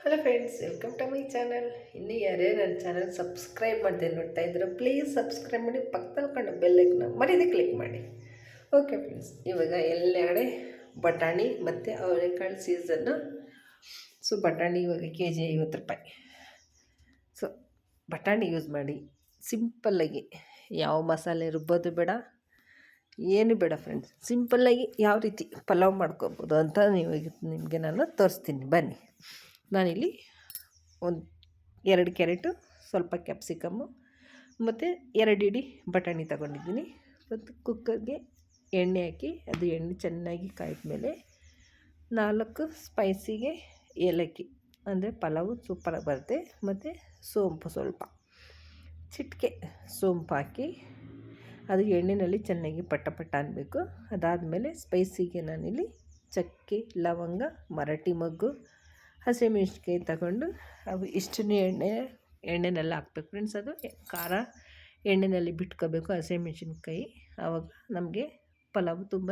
Hello friends, welcome to my channel. ಇನ್ನೂ ಯಾರೇ ನನ್ನ ಚಾನಲ್ ಸಬ್ಸ್ಕ್ರೈಬ್ ಮಾಡ್ದೆ ನೋಡ್ತಾ ಇದ್ರೆ ಪ್ಲೀಸ್ ಸಬ್ಸ್ಕ್ರೈಬ್ ಮಾಡಿ, ಪಕ್ಕದಲ್ಲಿ ಕಂಡು ಬೆಲ್ಲೈಕನ್ನ ಮರೀದೆ ಕ್ಲಿಕ್ ಮಾಡಿ. ಓಕೆ ಫ್ರೆಂಡ್ಸ್, ಇವಾಗ ಎಲ್ಲೆಡೆ ಬಟಾಣಿ ಮತ್ತು ಅವರೆಕಾಳು ಸೀಸನ್ನು. ಸೊ ಬಟಾಣಿ ಇವಾಗ ಕೆ ಜಿ 50 ರೂಪಾಯಿ. ಸೊ ಬಟಾಣಿ ಯೂಸ್ ಮಾಡಿ ಸಿಂಪಲ್ಲಾಗಿ, ಯಾವ ಮಸಾಲೆ ರುಬ್ಬೋದು ಬೇಡ, ಏನು ಬೇಡ ಫ್ರೆಂಡ್ಸ್. ಸಿಂಪಲ್ಲಾಗಿ ಯಾವ ರೀತಿ ಪಲಾವ್ ಮಾಡ್ಕೊಬೋದು ಅಂತ ನಿಮಗೆ ನಾನು ತೋರಿಸ್ತೀನಿ ಬನ್ನಿ. ನಾನಿಲ್ಲಿ ಒಂದು 2 ಕ್ಯಾರೆಟು, ಸ್ವಲ್ಪ ಕ್ಯಾಪ್ಸಿಕಮ್ಮು ಮತ್ತು 2 ಇಡೀ ಬಟಾಣಿ ತಗೊಂಡಿದ್ದೀನಿ. ಮತ್ತು ಕುಕ್ಕರ್ಗೆ ಎಣ್ಣೆ ಹಾಕಿ, ಅದು ಎಣ್ಣೆ ಚೆನ್ನಾಗಿ ಕಾಯ್ದ ಮೇಲೆ 4 ಸ್ಪೈಸಿಗೆ ಏಲಕ್ಕಿ, ಅಂದರೆ ಪಲಾವು ಸೂಪರಾಗಿ ಬರುತ್ತೆ. ಮತ್ತು ಸೋಂಪು ಸ್ವಲ್ಪ ಚಿಟಿಕೆ ಸೋಂಪು ಹಾಕಿ ಅದು ಎಣ್ಣೆಯಲ್ಲಿ ಚೆನ್ನಾಗಿ ಪಟ್ಟ ಅನ್ನಬೇಕು. ಅದಾದಮೇಲೆ ಸ್ಪೈಸಿಗೆ ನಾನಿಲ್ಲಿ ಚಕ್ಕೆ, ಲವಂಗ, ಮರಾಠಿ ಮೊಗ್ಗು, ಹಸಿಮೆಣ್ಸಿನ್ಕಾಯಿ ತಗೊಂಡು ಅವು ಇಷ್ಟನ್ನು ಎಣ್ಣೆನೆಲ್ಲ ಹಾಕ್ಬೇಕು ಫ್ರೆಂಡ್ಸ್. ಅದು ಖಾರ ಎಣ್ಣೆಯಲ್ಲಿ ಬಿಟ್ಕೋಬೇಕು ಹಸಿಮೆಣ್ಸಿನ್ಕಾಯಿ. ಆವಾಗ ನಮಗೆ ಪಲಾವು ತುಂಬ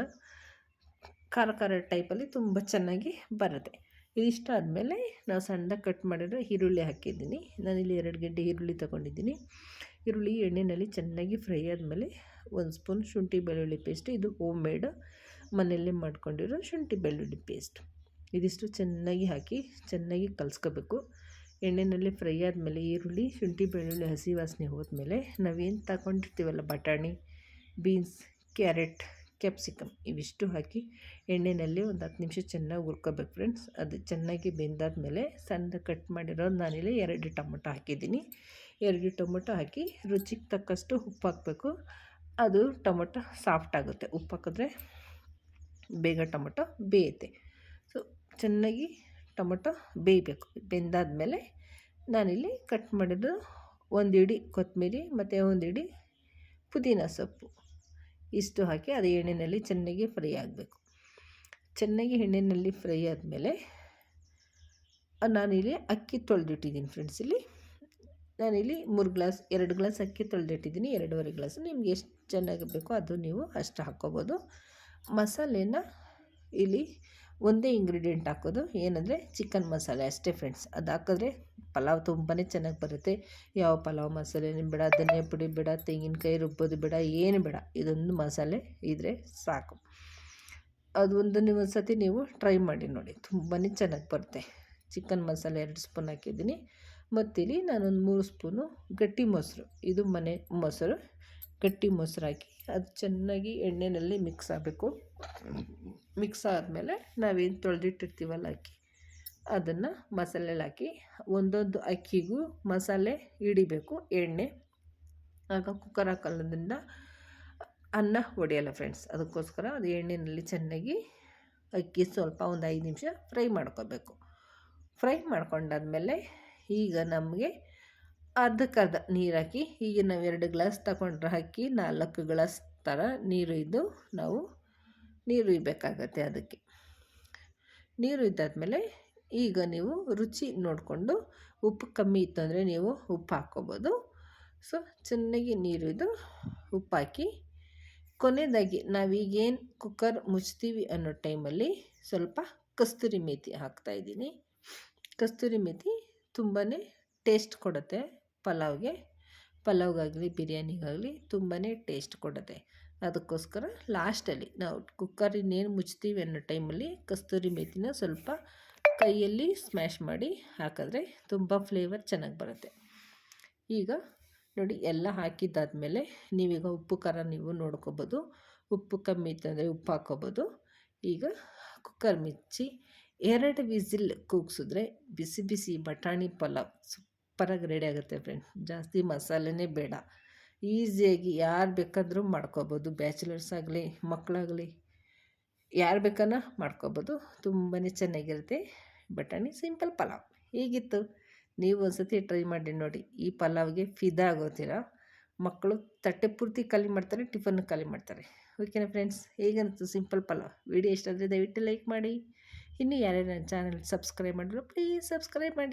ಖಾರ ಟೈಪಲ್ಲಿ ತುಂಬ ಚೆನ್ನಾಗಿ ಬರುತ್ತೆ. ಇದಿಷ್ಟ ಆದಮೇಲೆ ನಾವು ಸಣ್ಣದಾಗಿ ಕಟ್ ಮಾಡಿರೋ ಈರುಳ್ಳಿ ಹಾಕಿದ್ದೀನಿ. ನಾನಿಲ್ಲಿ 2 ಗಡ್ಡೆ ಈರುಳ್ಳಿ ತೊಗೊಂಡಿದ್ದೀನಿ. ಈರುಳ್ಳಿ ಎಣ್ಣೆಯಲ್ಲಿ ಚೆನ್ನಾಗಿ ಫ್ರೈ ಆದಮೇಲೆ 1 ಸ್ಪೂನ್ ಶುಂಠಿ ಬೆಳ್ಳುಳ್ಳಿ ಪೇಸ್ಟ್. ಇದು ಹೋಮ್ ಮೇಡ್, ಮನೆಯಲ್ಲೇ ಮಾಡ್ಕೊಂಡಿರೋ ಶುಂಠಿ ಬೆಳ್ಳುಳ್ಳಿ ಪೇಸ್ಟ್. ಇದಿಷ್ಟು ಚೆನ್ನಾಗಿ ಹಾಕಿ ಚೆನ್ನಾಗಿ ಕಲಿಸ್ಕೋಬೇಕು. ಎಣ್ಣೆಯಲ್ಲಿ ಫ್ರೈ ಆದಮೇಲೆ ಈರುಳ್ಳಿ, ಶುಂಠಿ ಬೆಳ್ಳುಳ್ಳಿ ಹಸಿ ವಾಸನೆ ಹೋದ್ಮೇಲೆ ನಾವೇನು ತಗೊಂಡಿರ್ತೀವಲ್ಲ ಬಟಾಣಿ, ಬೀನ್ಸ್, ಕ್ಯಾರೆಟ್, ಕ್ಯಾಪ್ಸಿಕಮ್ ಇವಿಷ್ಟು ಹಾಕಿ ಎಣ್ಣೆಯಲ್ಲಿ ಒಂದು 10 ನಿಮಿಷ ಚೆನ್ನಾಗಿ ಹುರ್ಕೋಬೇಕು ಫ್ರೆಂಡ್ಸ್. ಅದು ಚೆನ್ನಾಗಿ ಬೆಂದಾದಮೇಲೆ ಸಣ್ಣ ಕಟ್ ಮಾಡಿರೋ ನಾನಿಲ್ಲಿ 2 ಟೊಮೊಟೊ ಹಾಕಿದ್ದೀನಿ. 2 ಟೊಮೊಟೊ ಹಾಕಿ ರುಚಿಗೆ ತಕ್ಕಷ್ಟು ಉಪ್ಪು ಹಾಕಬೇಕು. ಅದು ಟೊಮೊಟೊ ಸಾಫ್ಟ್ ಆಗುತ್ತೆ. ಉಪ್ಪು ಹಾಕಿದ್ರೆ ಬೇಗ ಟೊಮೊಟೊ ಬೇಯುತ್ತೆ. ಸೊ ಚೆನ್ನಾಗಿ ಟೊಮೊಟೊ ಬೇಯಬೇಕು. ಬೆಂದಾದಮೇಲೆ ನಾನಿಲ್ಲಿ ಕಟ್ ಮಾಡಿದ್ದು 1 ಇಡಿ ಕೊತ್ತಂಬರಿ ಮತ್ತು 1 ಇಡಿ ಪುದೀನ ಸೊಪ್ಪು ಇಷ್ಟು ಹಾಕಿ ಅದು ಎಣ್ಣೆಯಲ್ಲಿ ಚೆನ್ನಾಗಿ ಫ್ರೈ ಆಗಬೇಕು. ಚೆನ್ನಾಗಿ ಎಣ್ಣೆಯಲ್ಲಿ ಫ್ರೈ ಆದಮೇಲೆ ನಾನಿಲ್ಲಿ ಅಕ್ಕಿ ತೊಳೆದಿಟ್ಟಿದ್ದೀನಿ ಫ್ರೆಂಡ್ಸ್. ಇಲ್ಲಿ ನಾನಿಲ್ಲಿ 2 ಗ್ಲಾಸ್ ಅಕ್ಕಿ ತೊಳೆದಿಟ್ಟಿದ್ದೀನಿ. 2.5 ಗ್ಲಾಸು ನಿಮ್ಗೆ ಎಷ್ಟು ಚೆನ್ನಾಗಿ ಬೇಕೋ ಅದು ನೀವು ಅಷ್ಟು ಹಾಕ್ಕೋಬೋದು. ಮಸಾಲೆನ ಇಲ್ಲಿ ಒಂದೇ ಇಂಗ್ರೀಡಿಯೆಂಟ್ ಹಾಕೋದು, ಏನಂದರೆ ಚಿಕನ್ ಮಸಾಲೆ ಅಷ್ಟೇ ಫ್ರೆಂಡ್ಸ್. ಅದು ಹಾಕಿದ್ರೆ ಪಲಾವ್ ತುಂಬಾ ಚೆನ್ನಾಗಿ ಬರುತ್ತೆ. ಯಾವ ಪಲಾವ್ ಮಸಾಲೆನೂ ಬೇಡ, ಧನಿಯಾ ಪುಡಿ ಬೇಡ, ತೆಂಗಿನಕಾಯಿ ರುಬ್ಬೋದು ಬೇಡ, ಏನು ಬೇಡ. ಇದೊಂದು ಮಸಾಲೆ ಇದ್ದರೆ ಸಾಕು. ಅದು ನೀವು ಒಂದು ಸತಿ ನೀವು ಟ್ರೈ ಮಾಡಿ ನೋಡಿ, ತುಂಬಾ ಚೆನ್ನಾಗಿ ಬರುತ್ತೆ. ಚಿಕನ್ ಮಸಾಲೆ 2 ಸ್ಪೂನ್ ಹಾಕಿದ್ದೀನಿ. ಮತ್ತಿಲ್ಲಿ ನಾನೊಂದು 3 ಸ್ಪೂನು ಗಟ್ಟಿ ಮೊಸರು, ಇದು ಮನೆ ಮೊಸರು, ಗಟ್ಟಿ ಮೊಸರು ಹಾಕಿ ಅದು ಚೆನ್ನಾಗಿ ಎಣ್ಣೆಯಲ್ಲಿ ಮಿಕ್ಸ್ ಆಗಬೇಕು. ಮಿಕ್ಸ್ ಆದಮೇಲೆ ನಾವೇನು ತೊಳೆದಿಟ್ಟಿರ್ತೀವಲ್ಲ ಅಕ್ಕಿ, ಅದನ್ನು ಮಸಾಲೆಯಲ್ಲಿ ಹಾಕಿ ಒಂದೊಂದು ಅಕ್ಕಿಗೂ ಮಸಾಲೆ ಹಿಡಿಬೇಕು ಎಣ್ಣೆ. ಆಗ ಕುಕ್ಕರ್ ಹಾಕೋದ್ರಿಂದ ಅನ್ನ ಒಡೆಯಲ್ಲ ಫ್ರೆಂಡ್ಸ್. ಅದಕ್ಕೋಸ್ಕರ ಅದು ಎಣ್ಣೆಯಲ್ಲಿ ಚೆನ್ನಾಗಿ ಅಕ್ಕಿ ಸ್ವಲ್ಪ ಒಂದು 5 ನಿಮಿಷ ಫ್ರೈ ಮಾಡ್ಕೋಬೇಕು. ಫ್ರೈ ಮಾಡ್ಕೊಂಡಾದ್ಮೇಲೆ ಈಗ ನಮಗೆ ಅರ್ಧಕ್ಕರ್ಧ ನೀರು ಹಾಕಿ, ಈಗ ನಾವು 2 ಗ್ಲಾಸ್ ತಗೊಂಡ್ರೆ ಅಕ್ಕಿ 4 ಗ್ಲಾಸ್ ಥರ ನೀರು ಇದ್ದು ನಾವು ನೀರು ಇಡಬೇಕಾಗತ್ತೆ. ಅದಕ್ಕೆ ನೀರು ಇದ್ದಾದಮೇಲೆ ಈಗ ನೀವು ರುಚಿ ನೋಡಿಕೊಂಡು ಉಪ್ಪು ಕಮ್ಮಿ ಇತ್ತು ಅಂದರೆ ನೀವು ಉಪ್ಪು ಹಾಕ್ಕೋಬೋದು. ಸೊ ಚೆನ್ನಾಗಿ ನೀರು ಇದು ಉಪ್ಪು ಹಾಕಿ ಕೊನೆಯದಾಗಿ ನಾವೀಗೇನು ಕುಕ್ಕರ್ ಮುಚ್ತೀವಿ ಅನ್ನೋ ಟೈಮಲ್ಲಿ ಸ್ವಲ್ಪ ಕಸ್ತೂರಿ ಮೇಥಿ ಹಾಕ್ತಾಯಿದ್ದೀನಿ. ಕಸ್ತೂರಿ ಮೇಥಿ ತುಂಬಾ ಟೇಸ್ಟ್ ಕೊಡುತ್ತೆ ಪಲಾವ್ಗಾಗಲಿ ಬಿರಿಯಾನಿಗಾಗಲಿ ತುಂಬಾ ಟೇಸ್ಟ್ ಕೊಡುತ್ತೆ. ಅದಕ್ಕೋಸ್ಕರ ಲಾಸ್ಟಲ್ಲಿ ನಾವು ಕುಕ್ಕರ್ ಇನ್ನೇನು ಮುಚ್ತೀವಿ ಅನ್ನೋ ಟೈಮಲ್ಲಿ ಕಸ್ತೂರಿ ಮೇಥಿನ ಸ್ವಲ್ಪ ಕೈಯಲ್ಲಿ ಸ್ಮ್ಯಾಶ್ ಮಾಡಿ ಹಾಕಿದ್ರೆ ತುಂಬ ಫ್ಲೇವರ್ ಚೆನ್ನಾಗಿ ಬರುತ್ತೆ. ಈಗ ನೋಡಿ, ಎಲ್ಲ ಹಾಕಿದ್ದಾದಮೇಲೆ ನೀವೀಗ ಉಪ್ಪು ಖಾರ ನೀವು ನೋಡ್ಕೋಬೋದು. ಉಪ್ಪು ಕಮ್ಮಿ ಇತ್ತಂದರೆ ಉಪ್ಪು ಹಾಕ್ಕೋಬೋದು. ಈಗ ಕುಕ್ಕರ್ ಮುಚ್ಚಿ 2 ವಿಸಿಲ್ ಕೂಗಿಸಿದ್ರೆ ಬಿಸಿ ಬಿಸಿ ಬಟಾಣಿ ಪಲಾವ್ ಸೂಪರಾಗಿ ರೆಡಿ ಆಗುತ್ತೆ ಫ್ರೆಂಡ್ಸ್. ಜಾಸ್ತಿ ಮಸಾಲೆನೇ ಬೇಡ, ಈಸಿಯಾಗಿ ಯಾರು ಬೇಕಾದರೂ ಮಾಡ್ಕೋಬೋದು. ಬ್ಯಾಚುಲರ್ಸ್ ಆಗಲಿ, ಮಕ್ಕಳಾಗಲಿ, ಯಾರು ಬೇಕಾನ ಮಾಡ್ಕೋಬೋದು. ತುಂಬಾ ಚೆನ್ನಾಗಿರುತ್ತೆ ಬಟಾಣಿ ಸಿಂಪಲ್ ಪಲಾವ್. ಹೀಗಿತ್ತು, ನೀವು ಒಂದ್ಸತಿ ಟ್ರೈ ಮಾಡಿ ನೋಡಿ. ಈ ಪಲಾವ್ಗೆ ಫಿದಾ ಆಗೋತೀರ. ಮಕ್ಕಳು ತಟ್ಟೆ ಪೂರ್ತಿ ಖಾಲಿ ಮಾಡ್ತಾರೆ, ಟಿಫನ್ ಖಾಲಿ ಮಾಡ್ತಾರೆ. ಓಕೆನಾ ಫ್ರೆಂಡ್ಸ್, ಹೇಗಂತು ಸಿಂಪಲ್ ಪಲಾವ್. ವಿಡಿಯೋ ಇಷ್ಟ ಆದರೆ ದಯವಿಟ್ಟು ಲೈಕ್ ಮಾಡಿ. ಇನ್ನೂ ಯಾರ್ಯಾರು ನನ್ನ ಚಾನಲ್ ಸಬ್ಸ್ಕ್ರೈಬ್ ಮಾಡಿದ್ರು ಪ್ಲೀಸ್ ಸಬ್ಸ್ಕ್ರೈಬ್ ಮಾಡಿ.